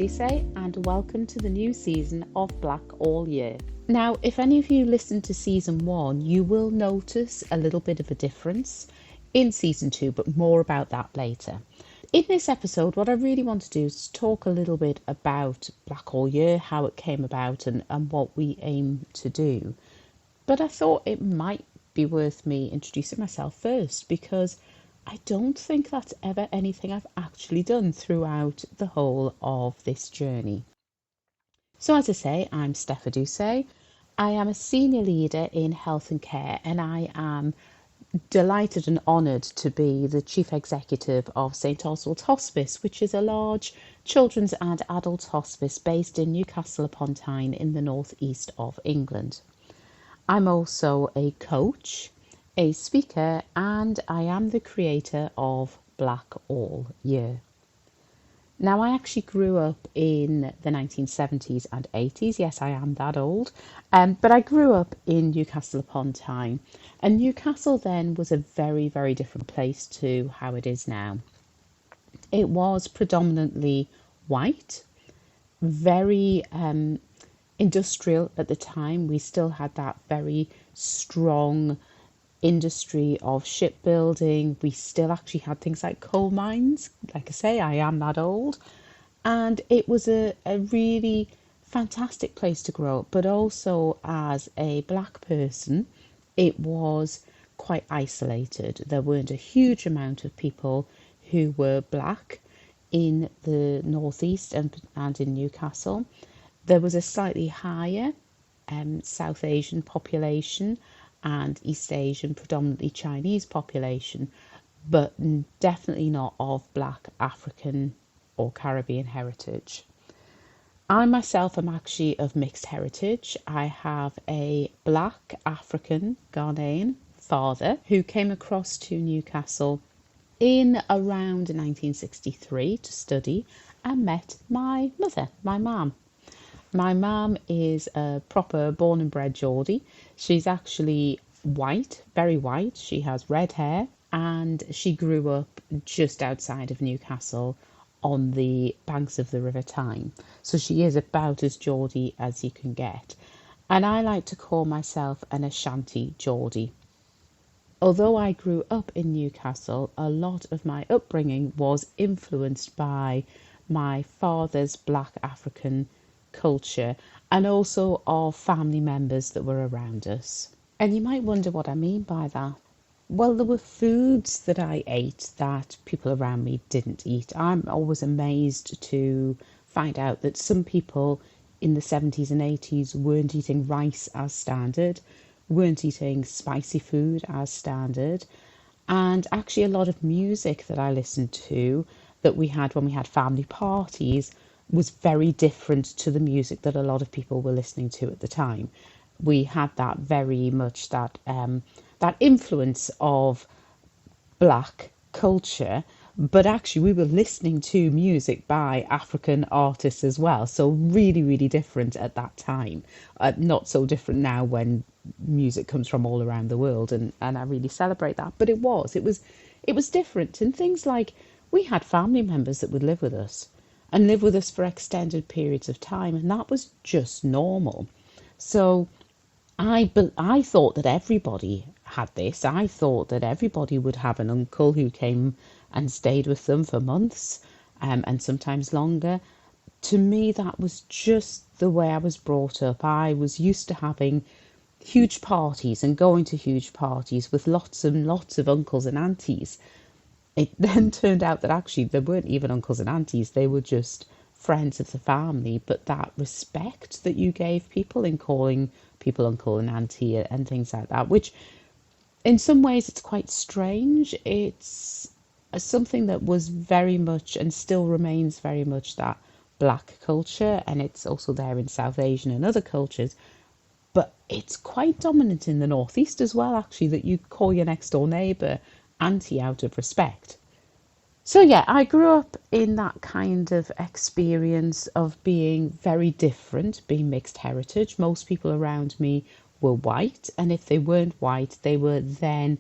Edusei and welcome to the new season of Black All Year. Now, if any of you listened to season 1, you will notice a little bit of a difference in season 2, but more about that later. In this episode, what I really want to do is talk a little bit about Black All Year, how it came about and what we aim to do. But I thought it might be worth me introducing myself first because I don't think that's ever anything I've actually done throughout the whole of this journey. So as I say, I'm Steph Edusei. I am a senior leader in health and care, and I am delighted and honoured to be the chief executive of St Oswald's Hospice, which is a large children's and adult hospice based in Newcastle upon Tyne in the northeast of England. I'm also a coach, a speaker, and I am the creator of Black All Year. Now, I actually grew up in the 1970s and 80s. Yes, I am that old. But I grew up in Newcastle upon Tyne. And Newcastle then was a very, very different place to how it is now. It was predominantly white, very industrial at the time. We still had that very strong industry of shipbuilding. We still actually had things like coal mines. Like I say, I am that old. And it was a really fantastic place to grow up. But also as a black person, it was quite isolated. There weren't a huge amount of people who were black in the northeast and in Newcastle. There was a slightly higher South Asian population and East Asian, predominantly Chinese population, but definitely not of Black African or Caribbean heritage. I myself am actually of mixed heritage. I have a Black African Ghanaian father who came across to Newcastle in around 1963 to study and met my mother, my mum. My mum is a proper born and bred Geordie. She's actually white, very white. She has red hair and she grew up just outside of Newcastle on the banks of the River Tyne. So she is about as Geordie as you can get. And I like to call myself an Ashanti Geordie. Although I grew up in Newcastle, a lot of my upbringing was influenced by my father's Black African culture and also of family members that were around us. And you might wonder what I mean by that. Well, there were foods that I ate that people around me didn't eat. I'm always amazed to find out that some people in the 70s and 80s weren't eating rice as standard, weren't eating spicy food as standard. And actually a lot of music that I listened to that we had when we had family parties was very different to the music that a lot of people were listening to at the time. We had that very much that influence of black culture, but actually we were listening to music by African artists as well. So really, really different at that time. Not so different now when music comes from all around the world, and I really celebrate that. But it was different. And things like we had family members that would live with us and live with us for extended periods of time, and that was just normal. So I thought that everybody had this. I thought that everybody would have an uncle who came and stayed with them for months, and sometimes longer. To me, that was just the way I was brought up. I was used to having huge parties and going to huge parties with lots and lots of uncles and aunties. It then turned out that actually there weren't even uncles and aunties, they were just friends of the family. But that respect that you gave people in calling people uncle and auntie and things like that, which in some ways it's quite strange. It's something that was very much and still remains very much that black culture, and it's also there in South Asian and other cultures. But it's quite dominant in the northeast as well, actually, that you call your next door neighbour auntie out of respect. So yeah, I grew up in that kind of experience of being very different, being mixed heritage. Most people around me were white, and if they weren't white, they were then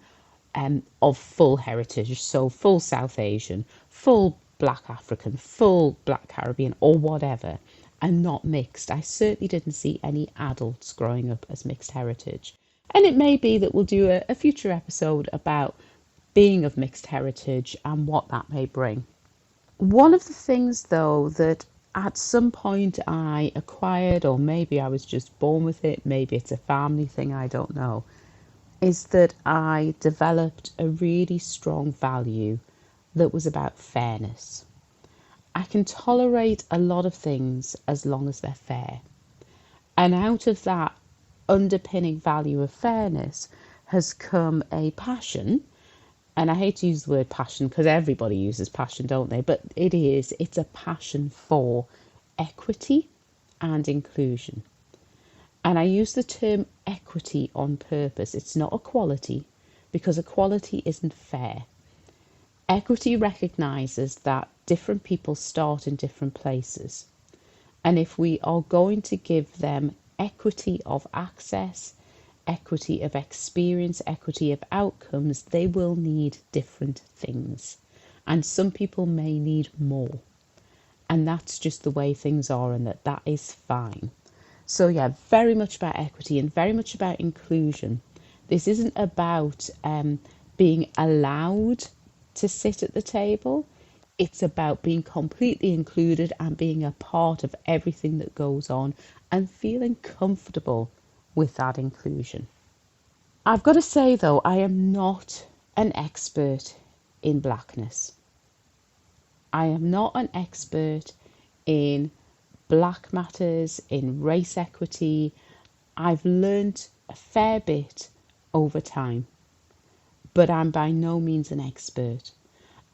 of full heritage, so full South Asian, full Black African, full Black Caribbean or whatever, and not mixed. I certainly didn't see any adults growing up as mixed heritage. And it may be that we'll do a future episode about being of mixed heritage and what that may bring. One of the things, though, that at some point I acquired, or maybe I was just born with it, maybe it's a family thing, I don't know, is that I developed a really strong value that was about fairness. I can tolerate a lot of things as long as they're fair. And out of that underpinning value of fairness has come a passion. And I hate to use the word passion because everybody uses passion, don't they? But it's a passion for equity and inclusion. And I use the term equity on purpose. It's not equality, because equality isn't fair. Equity recognises that different people start in different places. And if we are going to give them equity of access, equity of experience, equity of outcomes, they will need different things. And some people may need more. And that's just the way things are, and that is fine. So yeah, very much about equity and very much about inclusion. This isn't about being allowed to sit at the table. It's about being completely included and being a part of everything that goes on and feeling comfortable with that inclusion. I've got to say, though, I am not an expert in blackness. I am not an expert in Black matters, in race equity. I've learnt a fair bit over time, but I'm by no means an expert.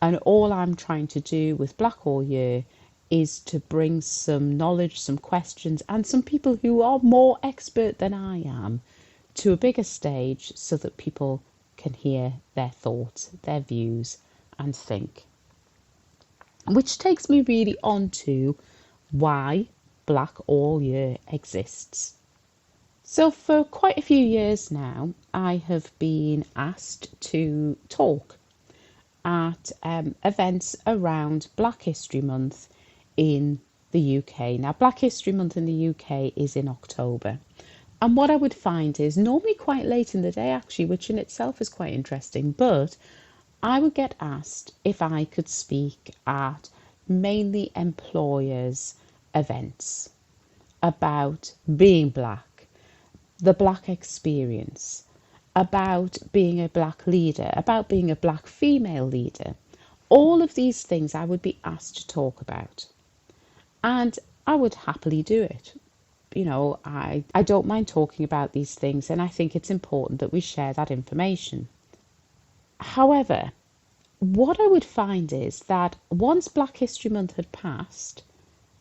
And all I'm trying to do with Black All Year is to bring some knowledge, some questions, and some people who are more expert than I am to a bigger stage so that people can hear their thoughts, their views, and think. Which takes me really on to why Black All Year exists. So for quite a few years now, I have been asked to talk at events around Black History Month in the UK. Now, Black History Month in the UK is in October. And what I would find is normally quite late in the day, actually, which in itself is quite interesting. But I would get asked if I could speak at mainly employers' events about being Black, the Black experience, about being a Black leader, about being a Black female leader. All of these things I would be asked to talk about. And I would happily do it. You know, I don't mind talking about these things, and I think it's important that we share that information. However, what I would find is that once Black History Month had passed,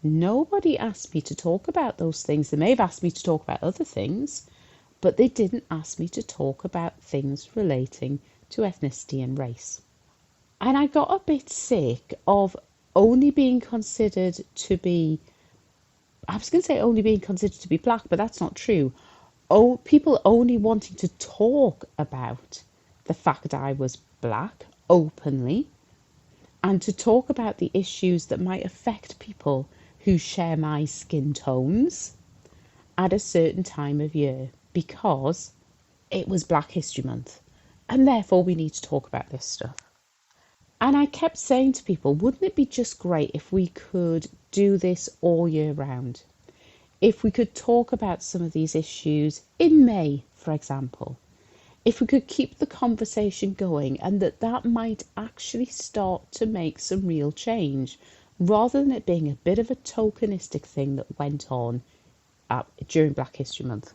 nobody asked me to talk about those things. They may have asked me to talk about other things, but they didn't ask me to talk about things relating to ethnicity and race. And I got a bit sick of only being considered to be, I was going to say only being considered to be Black, but that's not true. Oh, people only wanting to talk about the fact that I was Black openly, and to talk about the issues that might affect people who share my skin tones at a certain time of year, because it was Black History Month, and therefore we need to talk about this stuff. And I kept saying to people, wouldn't it be just great if we could do this all year round? If we could talk about some of these issues in May, for example. If we could keep the conversation going, and that might actually start to make some real change, rather than it being a bit of a tokenistic thing that went on during Black History Month.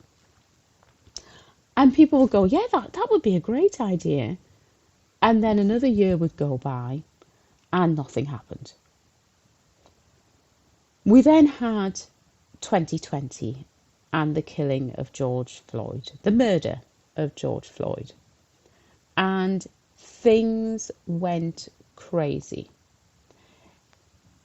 And people would go, yeah, that would be a great idea. And then another year would go by and nothing happened. We then had 2020 and the killing of George Floyd, the murder of George Floyd. And things went crazy.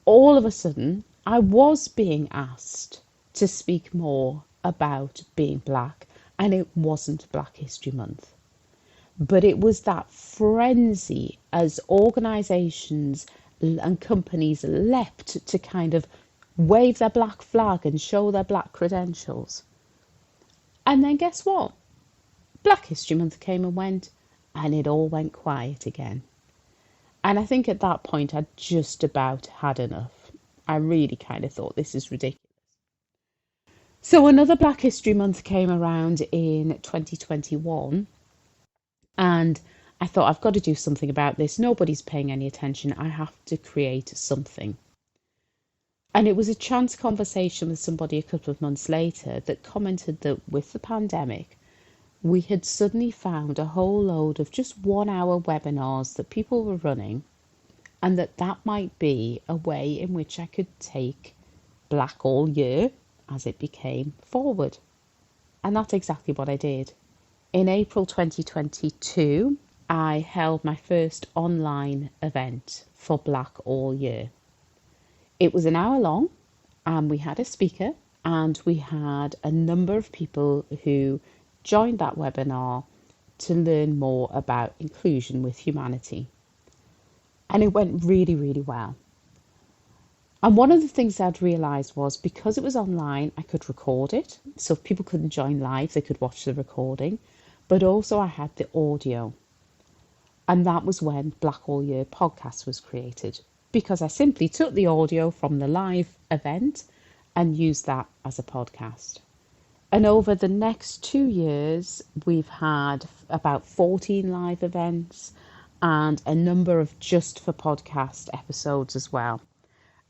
All of a sudden, I was being asked to speak more about being Black, and it wasn't Black History Month. But it was that frenzy as organisations and companies leapt to kind of wave their black flag and show their black credentials. And then guess what? Black History Month came and went, and it all went quiet again. And I think at that point I'd just about had enough. I really kind of thought, this is ridiculous. So another Black History Month came around in 2021, and I thought, I've got to do something about this. Nobody's paying any attention. I have to create something. And it was a chance conversation with somebody a couple of months later that commented that with the pandemic, we had suddenly found a whole load of just 1 hour webinars that people were running, and that might be a way in which I could take Black All Year, as it became, forward. And that's exactly what I did. In April 2022, I held my first online event for Black All Year. It was an hour long, and we had a speaker, and we had a number of people who joined that webinar to learn more about inclusion with humanity. And it went really, really well. And one of the things I'd realised was, because it was online, I could record it. So if people couldn't join live, they could watch the recording. But also I had the audio. And that was when Black All Year podcast was created, because I simply took the audio from the live event and used that as a podcast. And over the next 2 years, we've had about 14 live events and a number of just for podcast episodes as well.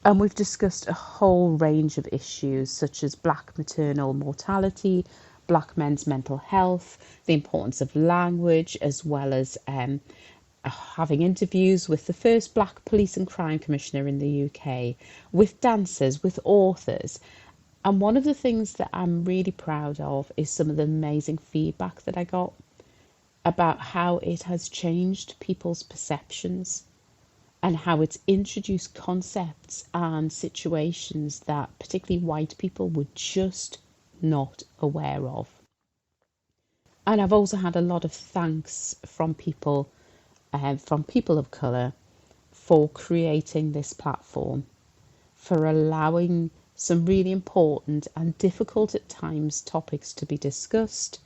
And we've discussed a whole range of issues such as Black maternal mortality, Black men's mental health, the importance of language, as well as having interviews with the first Black Police and Crime Commissioner in the UK, with dancers, with authors. And one of the things that I'm really proud of is some of the amazing feedback that I got about how it has changed people's perceptions and how it's introduced concepts and situations that particularly white people were just not aware of. And I've also had a lot of thanks from people of colour for creating this platform, for allowing some really important and difficult at times topics to be discussed,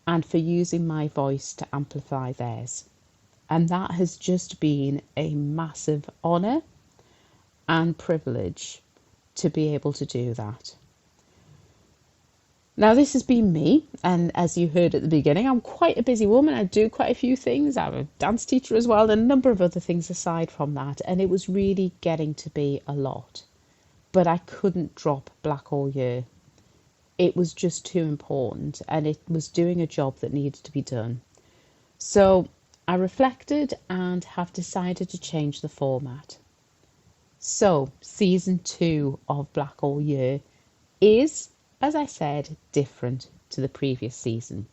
and for using my voice to amplify theirs. And that has just been a massive honour and privilege to be able to do that. Now, this has been me, and as you heard at the beginning, I'm quite a busy woman. I do quite a few things. I'm a dance teacher as well, and a number of other things aside from that, and it was really getting to be a lot. But I couldn't drop Black All Year. It was just too important, and it was doing a job that needed to be done. So I reflected and have decided to change the format. So season 2 of Black All Year is, as I said, different to the previous season.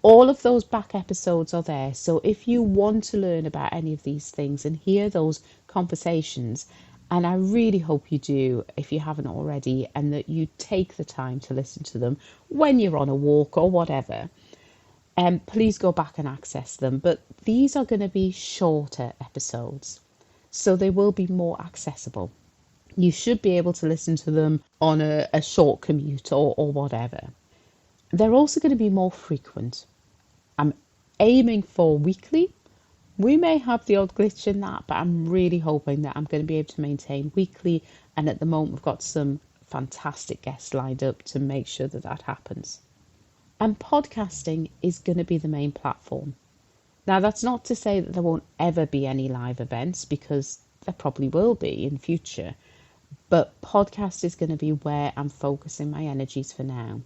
All of those back episodes are there, so if you want to learn about any of these things and hear those conversations, and I really hope you do if you haven't already, and that you take the time to listen to them when you're on a walk or whatever, please go back and access them. But these are going to be shorter episodes, so they will be more accessible. You should be able to listen to them on a short commute or whatever. They're also going to be more frequent. I'm aiming for weekly. We may have the odd glitch in that, but I'm really hoping that I'm going to be able to maintain weekly. And at the moment, we've got some fantastic guests lined up to make sure that that happens. And podcasting is going to be the main platform. Now, that's not to say that there won't ever be any live events, because there probably will be in future. But podcast is going to be where I'm focusing my energies for now.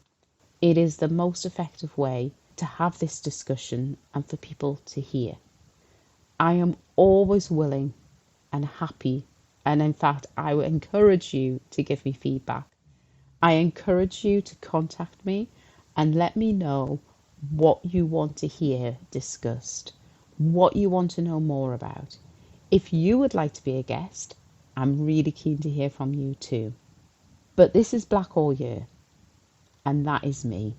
It is the most effective way to have this discussion and for people to hear. I am always willing and happy, and in fact, I would encourage you to give me feedback. I encourage you to contact me and let me know what you want to hear discussed, what you want to know more about. If you would like to be a guest, I'm really keen to hear from you too. But this is Black All Year, and that is me,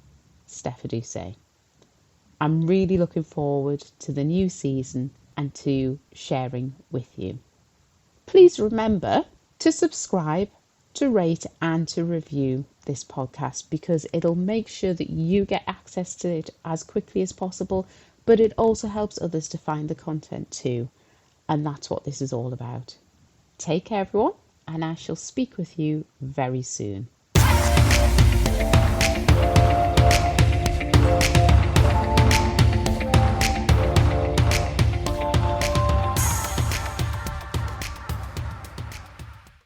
Steph Edusei. I'm really looking forward to the new season and to sharing with you. Please remember to subscribe, to rate and to review this podcast, because it'll make sure that you get access to it as quickly as possible, but it also helps others to find the content too. And that's what this is all about. Take care, everyone, and I shall speak with you very soon.